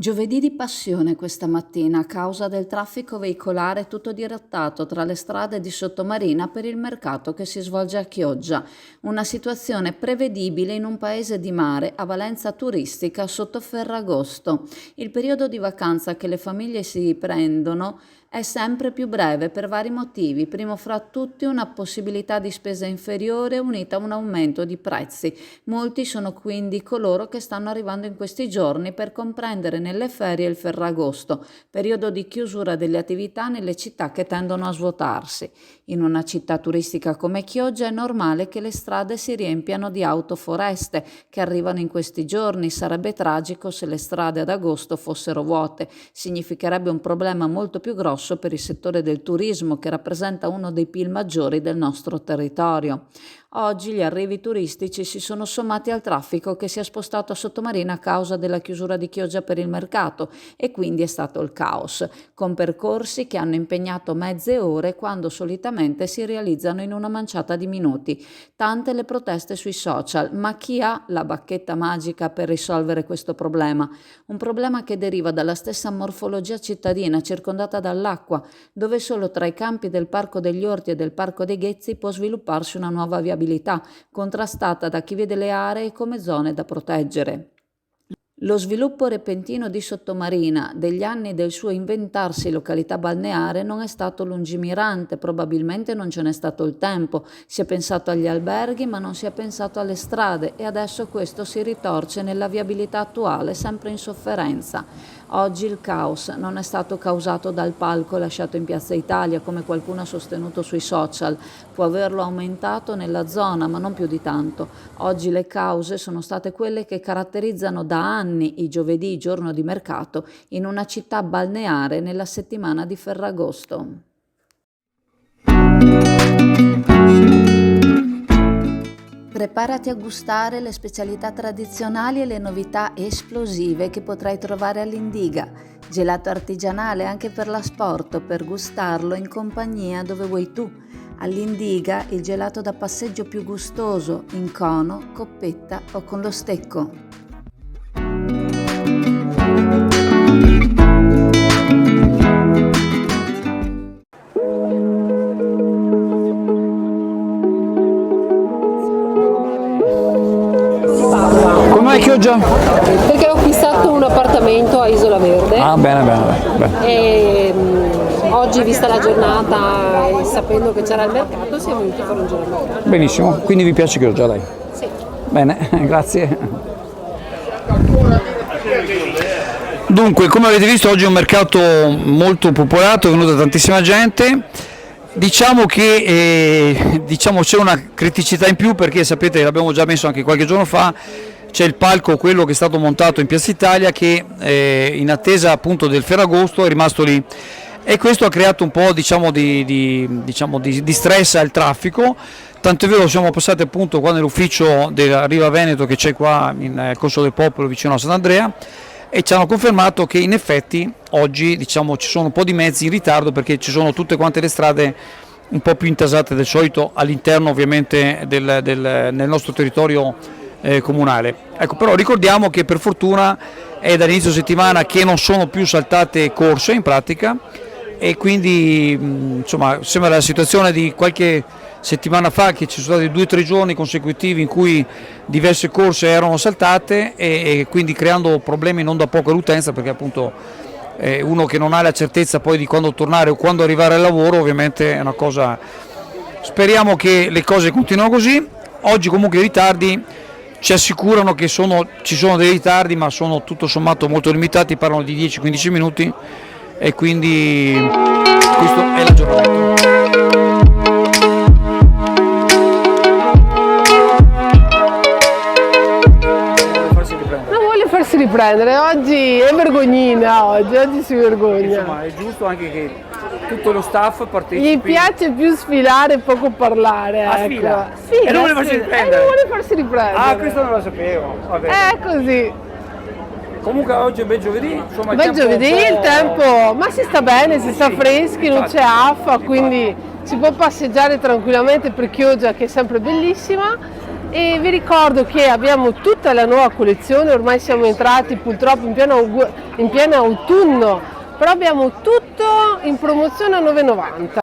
Giovedì di passione questa mattina a causa del traffico veicolare tutto dirottato tra le strade di Sottomarina per il mercato che si svolge a Chioggia. Una situazione prevedibile in un paese di mare a valenza turistica sotto Ferragosto. Il periodo di vacanza che le famiglie si prendono è sempre più breve per vari motivi, primo fra tutti una possibilità di spesa inferiore unita a un aumento di prezzi. Molti sono quindi coloro che stanno arrivando in questi giorni per comprendere nelle ferie il Ferragosto, periodo di chiusura delle attività nelle città che tendono a svuotarsi. In una città turistica come Chioggia è normale che le strade si riempiano di auto foreste che arrivano in questi giorni. Sarebbe tragico se le strade ad agosto fossero vuote. Significherebbe un problema molto più grosso per il settore del turismo che rappresenta uno dei PIL maggiori del nostro territorio. Oggi gli arrivi turistici si sono sommati al traffico che si è spostato a Sottomarina a causa della chiusura di Chioggia per il mercato e quindi è stato il caos, con percorsi che hanno impegnato mezze ore quando solitamente si realizzano in una manciata di minuti. Tante le proteste sui social, ma chi ha la bacchetta magica per risolvere questo problema? Un problema che deriva dalla stessa morfologia cittadina circondata dall'acqua, dove solo tra i campi del Parco degli Orti e del Parco dei Ghezzi può svilupparsi una nuova viabilità, contrastata da chi vede le aree come zone da proteggere. Lo sviluppo repentino di Sottomarina, degli anni del suo inventarsi località balneare, non è stato lungimirante, probabilmente non ce n'è stato il tempo. Si è pensato agli alberghi ma non si è pensato alle strade e adesso questo si ritorce nella viabilità attuale, sempre in sofferenza. Oggi il caos non è stato causato dal palco lasciato in Piazza Italia, come qualcuno ha sostenuto sui social. Può averlo aumentato nella zona, ma non più di tanto. Oggi le cause sono state quelle che caratterizzano da anni i giovedì, giorno di mercato, in una città balneare nella settimana di Ferragosto. Preparati a gustare le specialità tradizionali e le novità esplosive che potrai trovare all'Indiga. Gelato artigianale anche per l'asporto, per gustarlo in compagnia dove vuoi tu. All'Indiga il gelato da passeggio più gustoso, in cono, coppetta o con lo stecco. Come Chioggia? Perché ho acquistato un appartamento a Isola Verde. Ah, bene. E oggi, vista la giornata e sapendo che c'era il mercato, siamo venuti a fare un giro al mercato. Benissimo, quindi vi piace Chioggia, dai? Sì. Bene, grazie. Dunque, come avete visto, oggi è un mercato molto popolato, è venuta tantissima gente. Diciamo che c'è una criticità in più perché sapete, l'abbiamo già messo anche qualche giorno fa, c'è il palco, quello che è stato montato in Piazza Italia, che in attesa appunto del Ferragosto è rimasto lì e questo ha creato un po' di stress al traffico. Tanto è vero, siamo passati appunto qua nell'ufficio della Riva Veneto che c'è qua in Corso del Popolo vicino a Sant'Andrea e ci hanno confermato che in effetti oggi ci sono un po' di mezzi in ritardo perché ci sono tutte quante le strade un po' più intasate del solito all'interno ovviamente nel nostro territorio comunale. Ecco, però ricordiamo che per fortuna è dall'inizio settimana che non sono più saltate corse in pratica e quindi insomma sembra la situazione di qualche settimana fa che ci sono stati 2 o 3 giorni consecutivi in cui diverse corse erano saltate e quindi creando problemi non da poco all'utenza perché appunto uno che non ha la certezza poi di quando tornare o quando arrivare al lavoro ovviamente è una cosa. Speriamo che le cose continuino così. Oggi comunque i ritardi ci assicurano che ci sono dei ritardi ma sono tutto sommato molto limitati, parlano di 10-15 minuti e quindi questo è l'aggiornamento. Farsi riprendere, oggi è vergognina, oggi si vergogna. Insomma, è giusto anche che tutto lo staff partecipi. Gli piace più sfilare e poco parlare. Sfila? Sì, e non vuole farsi riprendere? non vuole farsi riprendere. Ah, questo non lo sapevo. Vabbè. È così. Comunque oggi è un bel giovedì. Insomma, Bel giovedì, il tempo, ma si sta bene, si sta freschi, non c'è affa, quindi si può passeggiare tranquillamente per Chioggia che è sempre bellissima. E vi ricordo che abbiamo tutta la nuova collezione, ormai siamo entrati purtroppo in pieno autunno, però abbiamo tutto in promozione a 9,90.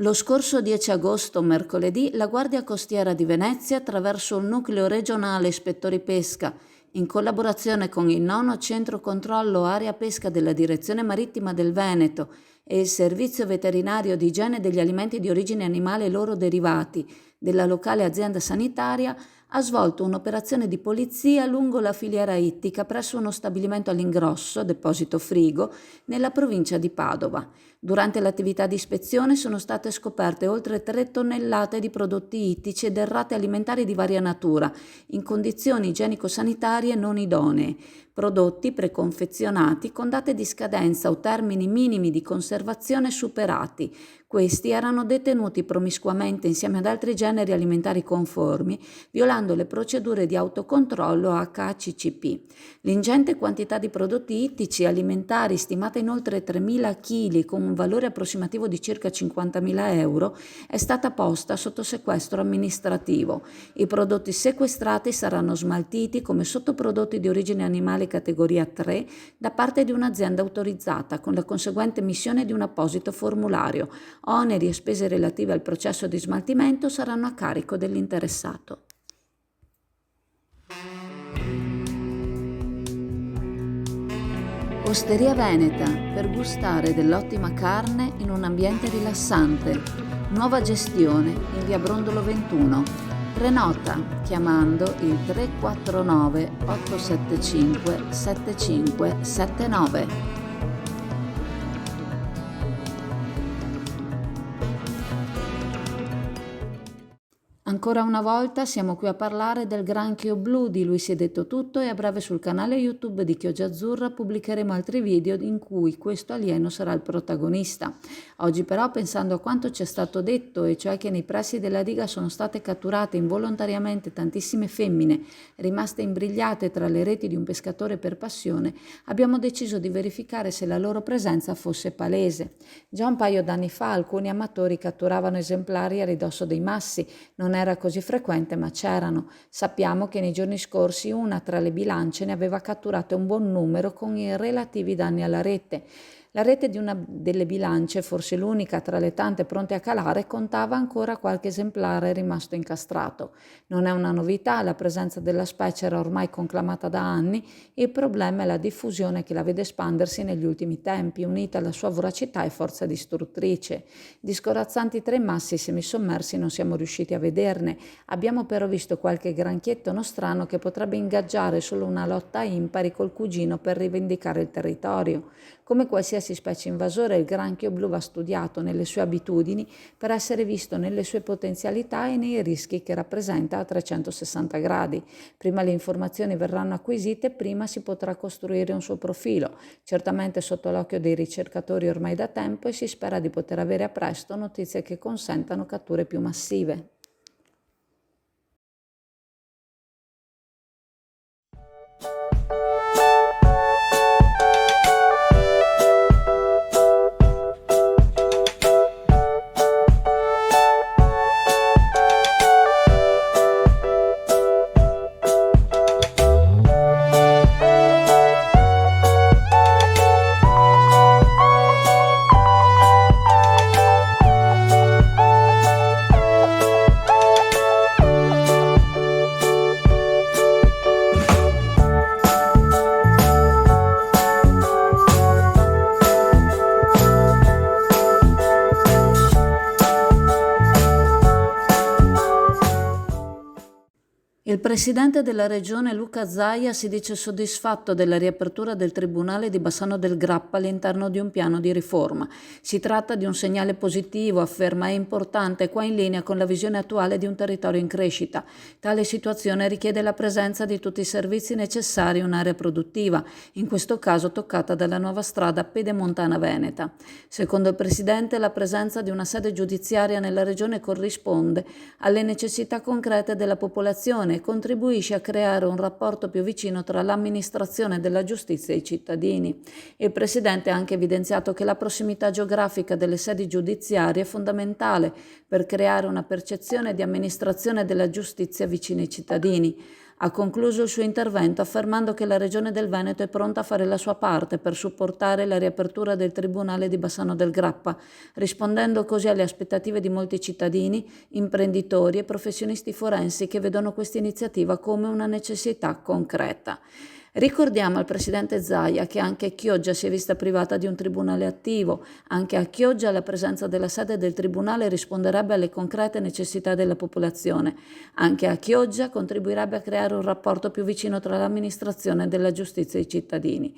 Lo scorso 10 agosto, mercoledì, la Guardia Costiera di Venezia, attraverso il Nucleo Regionale Ispettori Pesca, in collaborazione con il 9° Centro Controllo Area Pesca della Direzione Marittima del Veneto e il Servizio Veterinario di Igiene degli Alimenti di Origine Animale e loro derivati della locale azienda sanitaria, ha svolto un'operazione di polizia lungo la filiera ittica presso uno stabilimento all'ingrosso, deposito frigo, nella provincia di Padova. Durante l'attività di ispezione sono state scoperte oltre 3 tonnellate di prodotti ittici e derrate alimentari di varia natura, in condizioni igienico-sanitarie non idonee, prodotti preconfezionati con date di scadenza o termini minimi di conservazione superati. Questi erano detenuti promiscuamente insieme ad altri generi alimentari conformi, violando le procedure di autocontrollo HACCP. L'ingente quantità di prodotti ittici alimentari, stimata in oltre 3.000 kg con un valore approssimativo di circa 50.000 euro, è stata posta sotto sequestro amministrativo. I prodotti sequestrati saranno smaltiti come sottoprodotti di origine animale categoria 3 da parte di un'azienda autorizzata, con la conseguente emissione di un apposito formulario. Oneri e spese relative al processo di smaltimento saranno a carico dell'interessato. Osteria Veneta, per gustare dell'ottima carne in un ambiente rilassante. Nuova gestione in via Brondolo 21. Prenota chiamando il 349 875 7579. Ancora una volta siamo qui a parlare del granchio blu. Di lui si è detto tutto e a breve sul canale YouTube di Chioggia Azzurra pubblicheremo altri video in cui questo alieno sarà il protagonista. Oggi però, pensando a quanto ci è stato detto, e cioè che nei pressi della diga sono state catturate involontariamente tantissime femmine rimaste imbrigliate tra le reti di un pescatore per passione, abbiamo deciso di verificare se la loro presenza fosse palese. Già un paio d'anni fa alcuni amatori catturavano esemplari a ridosso dei massi. Non era così frequente, ma c'erano. Sappiamo che nei giorni scorsi una tra le bilance ne aveva catturate un buon numero con i relativi danni alla rete. La rete di una delle bilance, forse l'unica tra le tante pronte a calare, contava ancora qualche esemplare rimasto incastrato. Non è una novità, la presenza della specie era ormai conclamata da anni, il problema è la diffusione che la vede espandersi negli ultimi tempi, unita alla sua voracità e forza distruttrice. Di scorazzanti tra i massi semisommersi non siamo riusciti a vederne, abbiamo però visto qualche granchietto nostrano che potrebbe ingaggiare solo una lotta impari col cugino per rivendicare il territorio. Come qualsiasi specie invasore, il granchio blu va studiato nelle sue abitudini per essere visto nelle sue potenzialità e nei rischi che rappresenta a 360 gradi. Prima le informazioni verranno acquisite, prima si potrà costruire un suo profilo, certamente sotto l'occhio dei ricercatori ormai da tempo, e si spera di poter avere a presto notizie che consentano catture più massive. presidente della regione Luca Zaia si dice soddisfatto della riapertura del Tribunale di Bassano del Grappa all'interno di un piano di riforma. Si tratta di un segnale positivo, afferma, è importante e qua in linea con la visione attuale di un territorio in crescita. Tale situazione richiede la presenza di tutti i servizi necessari in un'area produttiva, in questo caso toccata dalla nuova strada pedemontana veneta. Secondo il presidente, la presenza di una sede giudiziaria nella regione corrisponde alle necessità concrete della popolazione e contribuisce a creare un rapporto più vicino tra l'amministrazione della giustizia e i cittadini. Il Presidente ha anche evidenziato che la prossimità geografica delle sedi giudiziarie è fondamentale per creare una percezione di amministrazione della giustizia vicina ai cittadini. Ha concluso il suo intervento affermando che la Regione del Veneto è pronta a fare la sua parte per supportare la riapertura del Tribunale di Bassano del Grappa, rispondendo così alle aspettative di molti cittadini, imprenditori e professionisti forensi che vedono questa iniziativa come una necessità concreta. Ricordiamo al presidente Zaia che anche Chioggia si è vista privata di un tribunale attivo. Anche a Chioggia la presenza della sede del tribunale risponderebbe alle concrete necessità della popolazione. Anche a Chioggia contribuirebbe a creare un rapporto più vicino tra l'amministrazione della giustizia e i cittadini.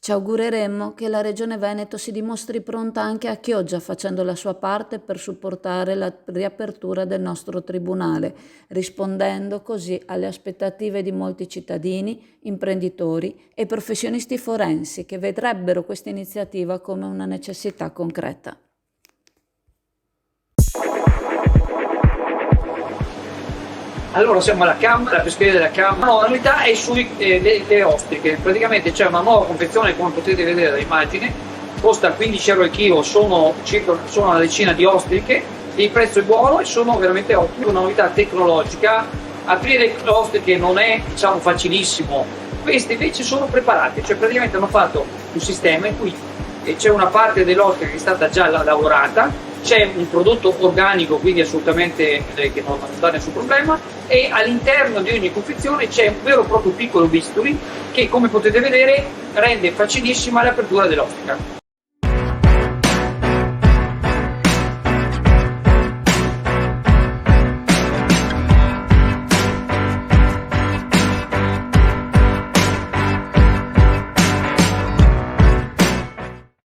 Ci augureremmo che la Regione Veneto si dimostri pronta anche a Chioggia, facendo la sua parte per supportare la riapertura del nostro tribunale, rispondendo così alle aspettative di molti cittadini, imprenditori e professionisti forensi che vedrebbero questa iniziativa come una necessità concreta. Allora siamo alla Camera, la pescheria della Camera. La novità è le ostriche, praticamente c'è una nuova confezione come potete vedere dall'immagine, costa 15 euro al chilo, sono una decina di ostriche, il prezzo è buono e sono veramente ottime, una novità tecnologica. Aprire le ostriche non è facilissimo, queste invece sono preparate, cioè praticamente hanno fatto un sistema in cui c'è una parte dell'ostrica che è stata già lavorata, c'è un prodotto organico, quindi assolutamente che non dà nessun problema, e all'interno di ogni confezione c'è un vero e proprio piccolo bisturi che, come potete vedere, rende facilissima l'apertura dell'ostica.